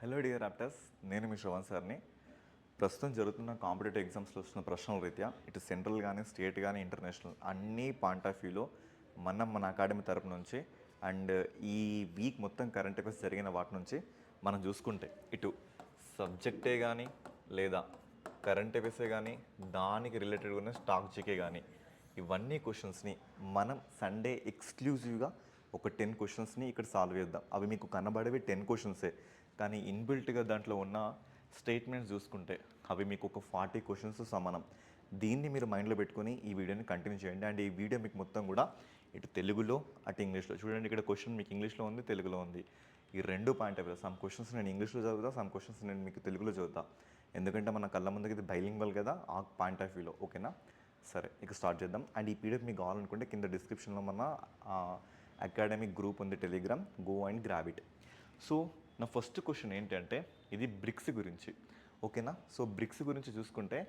Hello dear యాప్టర్స్, నేను మీ శ్రవణ్ సార్ని. ప్రస్తుతం జరుగుతున్న కాంపిటేటివ్ ఎగ్జామ్స్లో వస్తున్న ప్రశ్నల రీత్యా ఇటు సెంట్రల్ కానీ స్టేట్ కానీ ఇంటర్నేషనల్ అన్ని పాయింట్ ఆఫ్ వ్యూలో మన అకాడమీ తరపు నుంచి అండ్ ఈ వీక్ మొత్తం కరెంట్ అఫైర్స్ జరిగిన వాటి నుంచి మనం చూసుకుంటే ఇటు సబ్జెక్టే కానీ లేదా కరెంట్ అఫైర్సే కానీ దానికి రిలేటెడ్ ఉన్న స్టాక్ జీకే కానీ ఇవన్నీ క్వశ్చన్స్ని మనం సండే ఎక్స్క్లూజివ్గా ఒక 10 క్వశ్చన్స్ని ఇక్కడ సాల్వ్ చేద్దాం. అవి మీకు కనబడేవి 10 క్వశ్చన్సే, కానీ ఇన్బిల్ట్గా దాంట్లో ఉన్న స్టేట్మెంట్స్ చూసుకుంటే అవి మీకు ఒక 40 క్వశ్చన్స్ సమానం. దీన్ని మీరు మైండ్లో పెట్టుకొని ఈ వీడియోని కంటిన్యూ చేయండి. అండ్ ఈ వీడియో మీకు మొత్తం కూడా ఇటు తెలుగులో అటు ఇంగ్లీష్లో చూడండి. ఇక్కడ క్వశ్చన్ మీకు ఇంగ్లీష్లో ఉంది, తెలుగులో ఉంది. ఈ రెండు point of view some questions నేను ఇంగ్లీష్లో చదువుతా, సమ్ క్వశ్చన్స్ నేను మీకు తెలుగులో చదువుతా. ఎందుకంటే మన కళ్ళ ముందుకి ఇది బైలింగ్వల్ కదా, ఆ పాయింట్ ఆఫ్ వ్యూలో. ఓకేనా? సరే, ఇక స్టార్ట్ చేద్దాం. అండ్ ఈ పీడిఎఫ్ మీకు కావాలనుకుంటే కింద డిస్క్రిప్షన్లో మన అకాడమిక్ గ్రూప్ ఉంది, Telegram, go and grab it. So నా ఫస్ట్ క్వశ్చన్ ఏంటంటే ఇది బ్రిక్స్ గురించి. ఓకేనా? సో బ్రిక్స్ గురించి చూసుకుంటే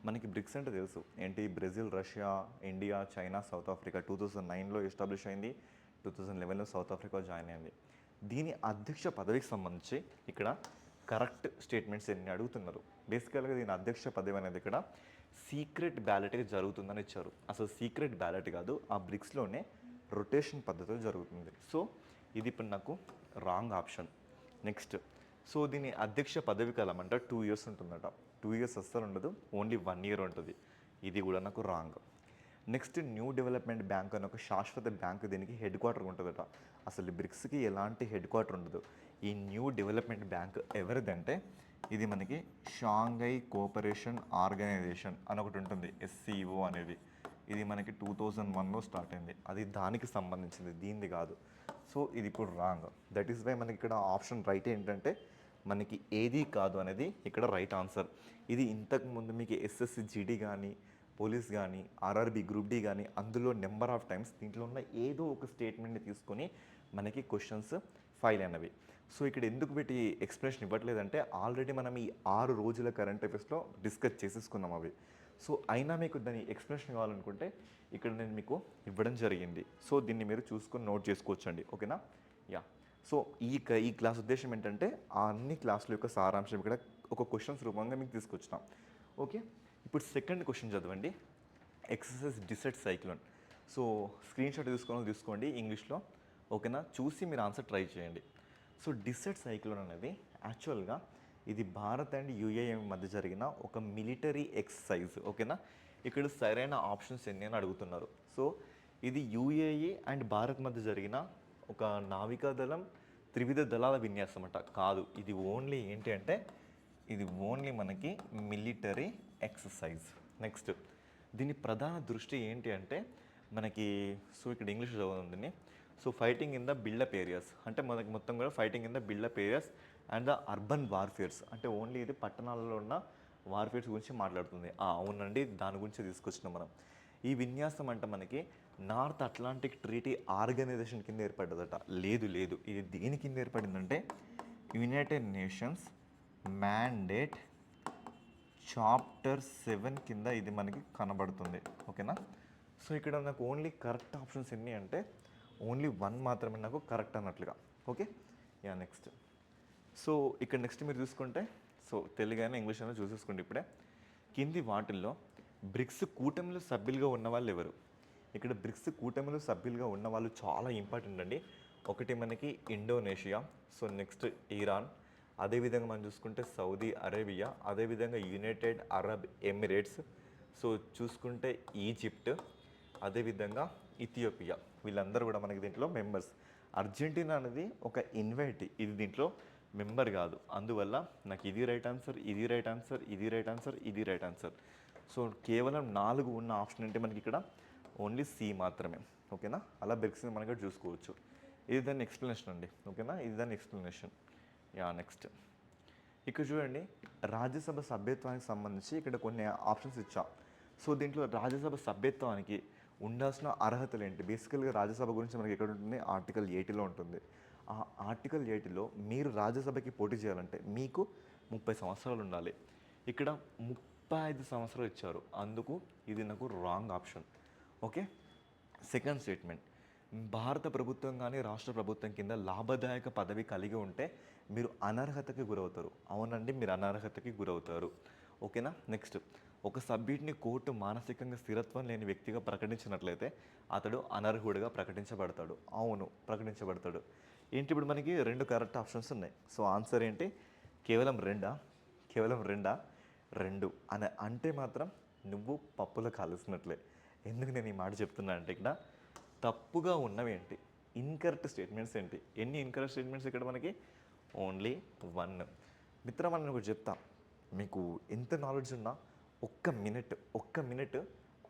మనకి బ్రిక్స్ అంటే తెలుసు ఏంటి, Brazil, Russia, India, China, South Africa 2009లో ఎస్టాబ్లిష్ అయింది. 2011లో సౌత్ ఆఫ్రికా జాయిన్ అయింది. దీని అధ్యక్ష పదవికి సంబంధించి ఇక్కడ కరెక్ట్ స్టేట్మెంట్స్ ఎన్ని అడుగుతున్నారు. బేసికల్గా దీని అధ్యక్ష పదవి అనేది ఇక్కడ సీక్రెట్ బ్యాలెట్గా జరుగుతుందని ఇచ్చారు. అసలు సీక్రెట్ బ్యాలెట్ కాదు, ఆ బ్రిక్స్లోనే రొటేషన్ పద్ధతిలో జరుగుతుంది. సో ఇది ఇప్పుడు నాకు రాంగ్ ఆప్షన్. నెక్స్ట్, సో దీని అధ్యక్ష పదవి కాలం అంటే 2 years ఉంటుందట. 2 years అస్సలు ఉండదు, ఓన్లీ 1 year ఉంటుంది. ఇది కూడా నాకు wrong. Next, new development bank అని ఒక శాశ్వత బ్యాంక్, దీనికి హెడ్ క్వార్టర్ ఉంటుందట. అసలు బ్రిక్స్కి ఎలాంటి హెడ్ క్వార్టర్ ఉండదు. ఈ న్యూ డెవలప్మెంట్ బ్యాంక్ ఎవరిదంటే ఇది మనకి షాంఘై కోఆపరేషన్ ఆర్గనైజేషన్ అని ఒకటి ఉంటుంది, SCO అనేది. ఇది మనకి 2001లో స్టార్ట్ అయింది. అది దానికి సంబంధించింది, దీనిది కాదు. సో ఇది ఇప్పుడు రాంగ్. దట్ ఈస్ వై మనకి ఇక్కడ ఆప్షన్ రైట్ ఏంటంటే మనకి ఏది కాదు అనేది ఇక్కడ రైట్ ఆన్సర్. ఇది ఇంతకుముందు మీకు SSC GD కానీ, పోలీస్ కానీ, RRB గ్రూప్ D కానీ అందులో నెంబర్ ఆఫ్ టైమ్స్ దీంట్లో ఉన్న ఏదో ఒక స్టేట్మెంట్ని తీసుకొని మనకి క్వశ్చన్స్ ఫైల్ అయినవి. సో ఇక్కడ ఎందుకు పెట్టి ఎక్స్ప్లెనేషన్ ఇవ్వట్లేదంటే ఆల్రెడీ మనం ఈ 6 రోజుల కరెంట్ అఫైర్స్లో డిస్కస్ చేసేసుకున్నాం అవి. సో అయినా మీకు దాని ఎక్స్ప్లెనేషన్ కావాలనుకుంటే ఇక్కడ నేను మీకు ఇవ్వడం జరిగింది. సో దీన్ని మీరు చూసుకొని నోట్ చేసుకోవచ్చండి. ఓకేనా? యా. సో ఈ క్లాస్ ఉద్దేశం ఏంటంటే ఆ అన్ని క్లాసుల యొక్క సారాంశం ఇక్కడ ఒక క్వశ్చన్స్ రూపంగా మీకు తీసుకొచ్చినాం. ఓకే, ఇప్పుడు సెకండ్ క్వశ్చన్ చదవండి. Exercise DEECET cyclone. So screen shot తీసుకోండి ఇంగ్లీష్లో. ఓకేనా? చూసి మీరు ఆన్సర్ ట్రై చేయండి. సో డిసెట్ సైక్లోన్ అనేది యాక్చువల్గా ఇది భారత్ అండ్ UAE మధ్య జరిగిన ఒక మిలిటరీ ఎక్సర్సైజ్. ఓకేనా? ఇక్కడ సరైన ఆప్షన్స్ ఎన్ని అని అడుగుతున్నారు. సో ఇది UAE అండ్ భారత్ మధ్య జరిగిన ఒక నావికాదళం త్రివిధ దళాల విన్యాసం అంట. కాదు, ఇది ఓన్లీ ఏంటి అంటే ఇది ఓన్లీ మనకి మిలిటరీ ఎక్సర్సైజ్. నెక్స్ట్, దీని ప్రధాన దృష్టి ఏంటి అంటే మనకి, సో ఇక్కడ ఇంగ్లీష్ చదువుతుంది. So fighting in the built up areas అంటే మనకి మొత్తం కూడా fighting in the built up areas and the urban warfares అంటే ఓన్లీ ఇది పట్టణాలలో ఉన్న వార్ఫేర్స్ గురించి మాట్లాడుతుంది. అవునండి, దాని గురించి తీసుకొచ్చినాం మనం. ఈ విన్యాసం అంటే మనకి నార్త్ అట్లాంటిక్ ట్రీటీ ఆర్గనైజేషన్ కింద ఏర్పడ్డదట. లేదు, ఇది దేని కింద ఏర్పడిందంటే యునైటెడ్ నేషన్స్ మ్యాండేట్ చాప్టర్ 7 కింద ఇది మనకి కనబడుతుంది. ఓకేనా? సో ఇక్కడ నాకు ఓన్లీ కరెక్ట్ ఆప్షన్స్ ఎన్ని అంటే ఓన్లీ 1 మాత్రమే నాకు కరెక్ట్ అన్నట్లుగా. Okay, yeah. నెక్స్ట్, సో ఇక్కడ నెక్స్ట్ మీరు చూసుకుంటే సో తెలుగు అయినా ఇంగ్లీష్ అయినా చూసేసుకోండి. ఇప్పుడే కింది వాటిల్లో బ్రిక్స్ కూటమిలో సభ్యులుగా ఉన్న వాళ్ళు ఎవరు? ఇక్కడ బ్రిక్స్ కూటమిలో సభ్యులుగా ఉన్న వాళ్ళు చాలా ఇంపార్టెంట్ అండి. ఒకటి మనకి ఇండోనేషియా, సో నెక్స్ట్ ఇరాన్, అదేవిధంగా మనం చూసుకుంటే సౌదీ అరేబియా, అదేవిధంగా యునైటెడ్ అరబ్ ఎమిరేట్స్, సో చూసుకుంటే ఈజిప్ట్, అదేవిధంగా ఇథియోపియా. వీళ్ళందరూ కూడా మనకి దీంట్లో మెంబర్స్. అర్జెంటీనా అనేది ఒక ఇన్వైట్, ఇది దీంట్లో మెంబర్ కాదు. అందువల్ల నాకు ఇది రైట్ ఆన్సర్, ఇది రైట్ ఆన్సర్, ఇది రైట్ ఆన్సర్, ఇది రైట్ ఆన్సర్. సో కేవలం 4 ఉన్న ఆప్షన్ అంటే మనకి ఇక్కడ ఓన్లీ C మాత్రమే. ఓకేనా? అలా బ్రిక్స్ని మనకి చూసుకోవచ్చు. ఇది దాని ఎక్స్ప్లెనేషన్ అండి. ఓకేనా? ఇది దాని ఎక్స్ప్లెనేషన్. యా. నెక్స్ట్, ఇక్కడ చూడండి, రాజ్యసభ సభ్యత్వానికి సంబంధించి ఇక్కడ కొన్ని ఆప్షన్స్ ఇచ్చా. సో దీంట్లో రాజ్యసభ సభ్యత్వానికి ఉండాల్సిన అర్హతలు ఏంటి? బేసికల్గా రాజ్యసభ గురించి మనకి ఎక్కడ ఉంటుంది? ఆర్టికల్ 80లో ఉంటుంది. ఆ ఆర్టికల్ 80లో మీరు రాజ్యసభకి పోటీ చేయాలంటే మీకు 30 సంవత్సరాలు ఉండాలి. ఇక్కడ 35 సంవత్సరాలు ఇచ్చారు, అందుకు ఇది నాకు wrong option. Okay, second statement, భారత ప్రభుత్వం కానీ రాష్ట్ర ప్రభుత్వం కింద లాభదాయక పదవి కలిగి ఉంటే మీరు అనర్హతకి గురవుతారు. అవునండి, మీరు అనర్హతకి గురవుతారు. ఓకేనా. నెక్స్ట్, ఒక సభ్యుడిని కోర్టు మానసికంగా స్థిరత్వం లేని వ్యక్తిగా ప్రకటించినట్లయితే అతడు అనర్హుడిగా ప్రకటించబడతాడు. అవును, ప్రకటించబడతాడు. ఏంటి ఇప్పుడు మనకి రెండు కరెక్ట్ ఆప్షన్స్ ఉన్నాయి. సో ఆన్సర్ ఏంటి? కేవలం రెండా? కేవలం రెండా? రెండు అని అంటే మాత్రం నువ్వు పప్పులో కాలుస్తున్నట్లే. ఎందుకు నేను ఈ మాట చెప్తున్నా అంటే ఇక్కడ తప్పుగా ఉన్నవేంటి, ఇన్కరెక్ట్ స్టేట్మెంట్స్ ఏంటి? ఎన్ని ఇన్కరెక్ట్ స్టేట్మెంట్స్ ఇక్కడ మనకి? Only one. మిత్రమా, నేను ఒకటి చెప్తా, మీకు ఎంత నాలెడ్జ్ ఉన్నా ఒక్క మినిట్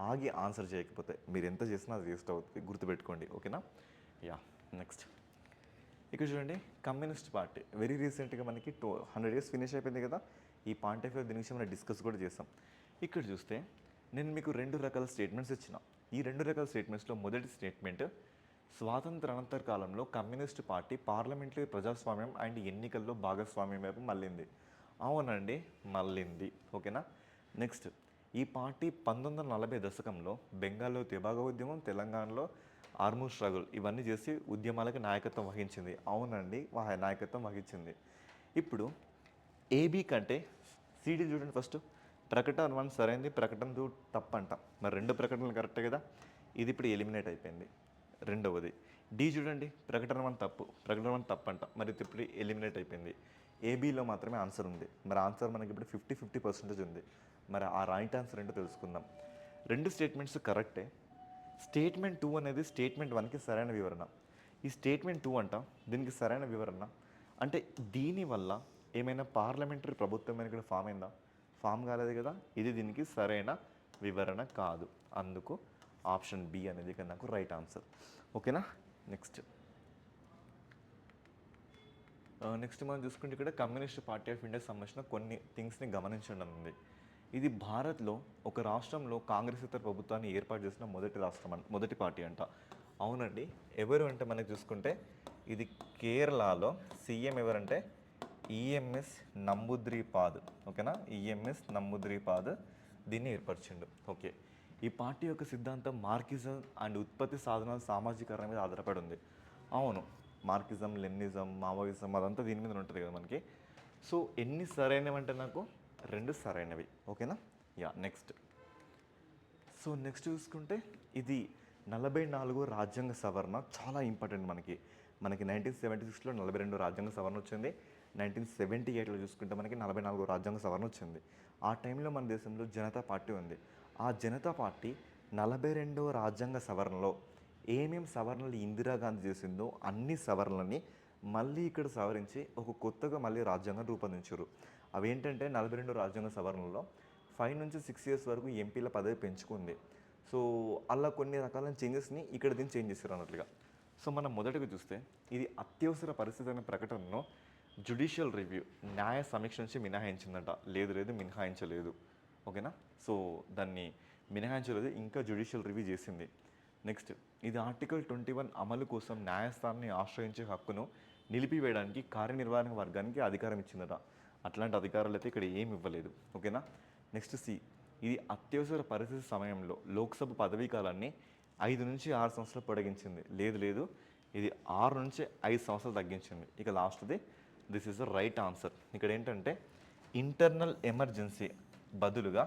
ఆగి ఆన్సర్ చేయకపోతే మీరు ఎంత చేసినా అది వేస్ట్ అవుతుంది, గుర్తుపెట్టుకోండి. ఓకేనా. యా, నెక్స్ట్ ఇక్కడ చూడండి, కమ్యూనిస్ట్ పార్టీ వెరీ రీసెంట్గా మనకి 100 years ఫినిష్ అయిపోయింది కదా. ఈ పాయింట్ ఆఫ్ వ్యూ దీని విషయం మనం డిస్కస్ కూడా చేసాం. ఇక్కడ చూస్తే నేను మీకు 2 రకాల స్టేట్మెంట్స్ ఇచ్చిన. ఈ 2 రకాల స్టేట్మెంట్స్లో మొదటి స్టేట్మెంట్, స్వాతంత్ర అనంతర కాలంలో కమ్యూనిస్ట్ పార్టీ పార్లమెంట్లో ప్రజాస్వామ్యం అండ్ ఎన్నికల్లో భాగస్వామ్యం వైపు మళ్ళింది. అవునండి, మళ్ళింది. ఓకేనా. నెక్స్ట్, ఈ పార్టీ 1940 దశకంలో బెంగాల్లో తెబాగా ఉద్యమం, తెలంగాణలో ఆర్మూర్ స్ట్రగుల్ ఇవన్నీ చేసి ఉద్యమాలకు నాయకత్వం వహించింది. అవునండి, నాయకత్వం వహించింది. ఇప్పుడు ఏబీ కంటే సిడి చూడండి. ఫస్ట్ ప్రకటన 1 సరైనది, ప్రకటన 2 తప్పు అంట. మరి 2 ప్రకటనలు కరెక్టే కదా. ఇది ఇప్పుడు ఎలిమినేట్ అయిపోయింది. రెండవది డి చూడండి, ప్రకటన 1 తప్పు, ప్రకటన 1 తప్పు అంట. మరి ఇది ఇప్పుడు ఎలిమినేట్ అయిపోయింది. ఏబీలో మాత్రమే ఆన్సర్ ఉంది. మరి ఆన్సర్ మనకి ఇప్పుడు 50% ఉంది. మరి ఆ రైట్ ఆన్సర్ ఏంటో తెలుసుకుందాం. 2 స్టేట్మెంట్స్ కరెక్టే. స్టేట్మెంట్ 2 అనేది స్టేట్మెంట్ 1కి సరైన వివరణ. ఈ స్టేట్మెంట్ 2 అంట, దీనికి సరైన వివరణ అంటే దీనివల్ల ఏమైనా పార్లమెంటరీ ప్రభుత్వం ఇక్కడ ఫామ్ అయిందా? ఫామ్ కాలేదు కదా. ఇది దీనికి సరైన వివరణ కాదు. అందుకు ఆప్షన్ బి అనేది ఇక్కడ నాకు రైట్ ఆన్సర్. ఓకేనా. నెక్స్ట్ మనం చూసుకుంటే ఇక్కడ కమ్యూనిస్ట్ పార్టీ ఆఫ్ ఇండియాకి సంబంధించిన కొన్ని థింగ్స్ని గమనించడం ఉంది. ఇది భారత్లో ఒక రాష్ట్రంలో కాంగ్రెసేతర ప్రభుత్వాన్ని ఏర్పాటు చేసిన మొదటి పార్టీ అంట. అవునండి, ఎవరు అంటే మనకి చూసుకుంటే ఇది కేరళలో సీఎం ఎవరంటే ఈఎంఎస్ నంబూద్రిపాద్. ఓకేనా, ఈఎంఎస్ నంబూద్రిపాద్ దీన్ని ఏర్పరిచిండు. ఓకే. ఈ పార్టీ యొక్క సిద్ధాంతం మార్కిజం అండ్ ఉత్పత్తి సాధనాల సామాజికరణ మీద ఆధారపడి ఉంది. అవును, మార్కిజం, లెనినిజం, మావోయిజం అదంతా దీని మీద ఉంటుంది కదా మనకి. సో ఎన్ని సరైనవి అంటే నాకు 2 సరైనవి. ఓకేనా. యా, నెక్స్ట్ చూసుకుంటే ఇది 44వ రాజ్యాంగ సవరణ చాలా ఇంపార్టెంట్ మనకి. 1976లో 42 రాజ్యాంగ సవరణ వచ్చింది. 1978లో చూసుకుంటే మనకి 44వ రాజ్యాంగ సవరణ వచ్చింది. ఆ టైంలో మన దేశంలో జనతా పార్టీ ఉంది. ఆ జనతా పార్టీ 42వ రాజ్యాంగ సవరణలో ఏమేం సవరణలు ఇందిరాగాంధీ చేసిందో అన్ని సవరణలని మళ్ళీ ఇక్కడ సవరించి ఒక కొత్తగా మళ్ళీ రాజ్యాంగం రూపొందించారు. అవేంటంటే 42 రాజ్యాంగ సవరణలో 5 నుంచి 6 years వరకు ఎంపీల పదవి పెంచుకుంది. సో అలా కొన్ని రకాల చేంజెస్ని ఇక్కడ దీన్ని చేంజ్ చేశారు అన్నట్లుగా. సో మనం మొదటగా చూస్తే ఇది అత్యవసర పరిస్థితి అనే ప్రకటనను జ్యుడిషియల్ రివ్యూ న్యాయ సమీక్ష నుంచి మినహాయించిందంట. లేదు, మినహాయించలేదు. ఓకేనా. సో దాన్ని మినహాయించలేదు, ఇంకా జ్యుడిషియల్ రివ్యూ చేసింది. నెక్స్ట్, ఇది ఆర్టికల్ 21 అమలు కోసం న్యాయస్థానాన్ని ఆశ్రయించే హక్కును నిలిపివేయడానికి కార్యనిర్వహణ వర్గానికి అధికారం ఇచ్చిందట. అట్లాంటి అధికారాలు అయితే ఇక్కడ ఏమి ఇవ్వలేదు. ఓకేనా. నెక్స్ట్ సి, ఇది అత్యవసర పరిస్థితి సమయంలో లోక్సభ పదవీ కాలాన్ని 5 నుంచి 6 సంవత్సరాలు పొడిగించింది. లేదు, ఇది 6 నుంచి 5 సంవత్సరాలు తగ్గించింది. ఇక లాస్ట్ది, this is the right answer. ఇక్కడ ఏంటంటే ఇంటర్నల్ ఎమర్జెన్సీ బదులుగా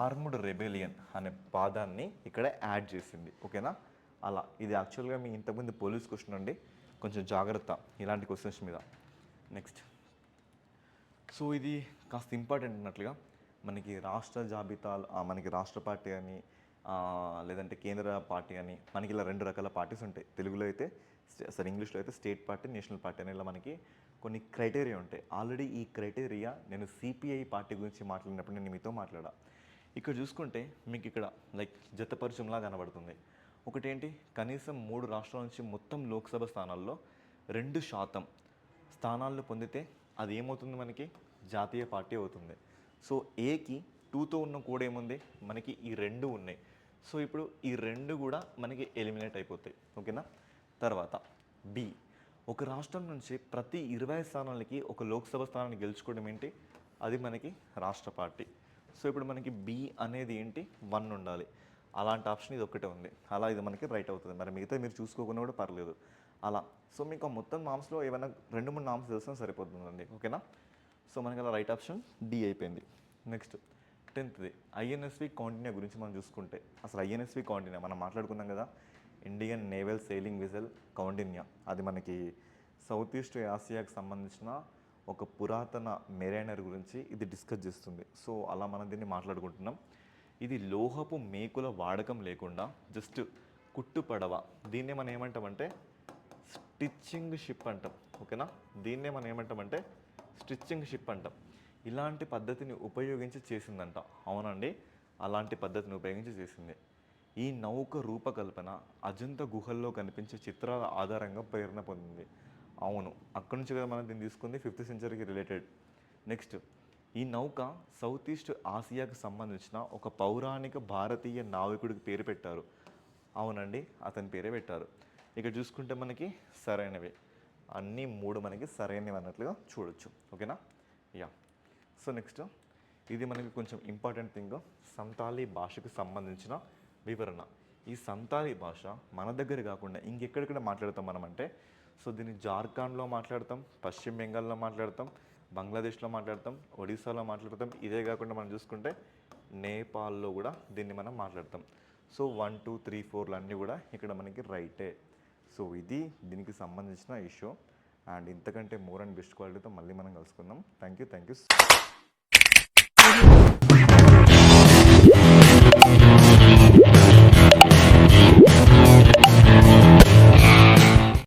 ఆర్మ్డ్ రెబెలియన్ అనే పాదాన్ని ఇక్కడ యాడ్ చేసింది. ఓకేనా. అలా ఇది యాక్చువల్గా మీ ఇంతకుముందు పోలీస్ క్వశ్చన్ అండి, కొంచెం జాగ్రత్త ఇలాంటి క్వశ్చన్స్ మీద. నెక్స్ట్, సో ఇది కాస్త ఇంపార్టెంట్ అన్నట్లుగా మనకి రాష్ట్ర జాబితాలు, మనకి రాష్ట్ర పార్టీ అని లేదంటే కేంద్ర పార్టీ అని మనకి ఇలా 2 రకాల పార్టీస్ ఉంటాయి. తెలుగులో అయితే ఇంగ్లీష్లో అయితే స్టేట్ పార్టీ, నేషనల్ పార్టీ అని ఇలా మనకి కొన్ని క్రైటీరియా ఉంటాయి. ఆల్రెడీ ఈ క్రైటీరియా నేను సిపిఐ పార్టీ గురించి మాట్లాడినప్పుడు నేను మీతో మాట్లాడా. ఇక్కడ చూసుకుంటే మీకు ఇక్కడ లైక్ జతపరిచయంలా కనబడుతుంది. ఒకటేంటి, కనీసం 3 రాష్ట్రాల నుంచి మొత్తం లోక్సభ స్థానాల్లో 2% స్థానాలను పొందితే అది ఏమవుతుంది, మనకి జాతీయ పార్టీ అవుతుంది. సో ఏకి 2తో ఉన్న కోడ్ ఏముంది, మనకి ఈ 2 ఉన్నాయి. సో ఇప్పుడు ఈ 2 కూడా మనకి ఎలిమినేట్ అయిపోతాయి. ఓకేనా. తర్వాత బి, ఒక రాష్ట్రం నుంచి ప్రతి 20 స్థానాలకి ఒక లోక్సభ స్థానాన్ని గెలుచుకోవడం ఏంటి, అది మనకి రాష్ట్ర పార్టీ. సో ఇప్పుడు మనకి బి అనేది ఏంటి, 1 ఉండాలి. అలాంటి ఆప్షన్ ఇది ఒక్కటే ఉంది. అలా ఇది మనకి రైట్ అవుతుంది. మరి మిగతా మీరు చూసుకోకుండా కూడా పర్లేదు అలా. సో మీకు ఆ మొత్తం నామ్స్లో ఏమైనా 2-3 నామ్స్ తెలిసినా సరిపోతుందండి. ఓకేనా? సో మనకి అలా రైట్ ఆప్షన్ డి అయిపోయింది. నెక్స్ట్ 10th ఐఎన్ఎస్వి కౌండిన్యా గురించి మనం చూసుకుంటే, అసలు ఐఎన్ఎస్వి కౌండిన్యా మనం మాట్లాడుకున్నాం కదా, Indian naval sailing vessel Kaundinya. అది మనకి సౌత్ ఈస్ట్ ఆసియాకి సంబంధించిన ఒక పురాతన మెరైనర్ గురించి ఇది డిస్కస్ చేస్తుంది. సో అలా మనం దీన్ని మాట్లాడుకుంటున్నాం. ఇది లోహపు మేకుల వాడకం లేకుండా జస్ట్ కుట్టు పడవ, దీన్నే మనం ఏమంటామంటే స్టిచ్చింగ్ షిప్ అంటాం. ఓకేనా? దీన్నే మనం ఏమంటామంటే స్టిచ్చింగ్ షిప్ అంటాం. ఇలాంటి పద్ధతిని ఉపయోగించి చేసిందంట. అవునండి, అలాంటి పద్ధతిని ఉపయోగించి చేసింది. ఈ నౌక రూపకల్పన అజంతా గుహల్లో కనిపించే చిత్రాల ఆధారంగా ప్రేరణ పొందింది. అవును, అక్కడి నుంచి కదా మనం దీన్ని తీసుకుంది, 5th సెంచరీకి రిలేటెడ్. నెక్స్ట్, ఈ నౌక సౌత్ ఈస్ట్ ఆసియాకు సంబంధించిన ఒక పౌరాణిక భారతీయ నావికుడికి పేరు పెట్టారు. అవునండి, అతని పేరే పెట్టారు. ఇక్కడ చూసుకుంటే మనకి సరైనవి అన్నీ 3 మనకి సరైనవి అన్నట్లుగా చూడొచ్చు. ఓకేనా? యా. సో నెక్స్ట్, ఇది మనకి కొంచెం ఇంపార్టెంట్ థింగ్, సంతాలీ భాషకు సంబంధించిన వివరణ. ఈ సంతాలీ భాష మన దగ్గర కాకుండా ఇంకెక్కడెక్కడ మాట్లాడతాం మనం అంటే, సో దీన్ని జార్ఖండ్లో మాట్లాడతాం, పశ్చిమ బెంగాల్లో మాట్లాడతాం, బంగ్లాదేశ్లో మాట్లాడతాం, ఒడిశాలో మాట్లాడతాం. ఇదే కాకుండా మనం చూసుకుంటే నేపాల్లో కూడా దీన్ని మనం మాట్లాడతాం. సో 1, 2, 3, 4 అన్నీ కూడా ఇక్కడ మనకి రైటే. సో ఇది దీనికి సంబంధించిన ఇష్యూ. అండ్ ఇంతకంటే మోర్ అండ్ బెస్ట్ క్వాలిటీతో మళ్ళీ మనం కలుసుకుందాం. Thank you.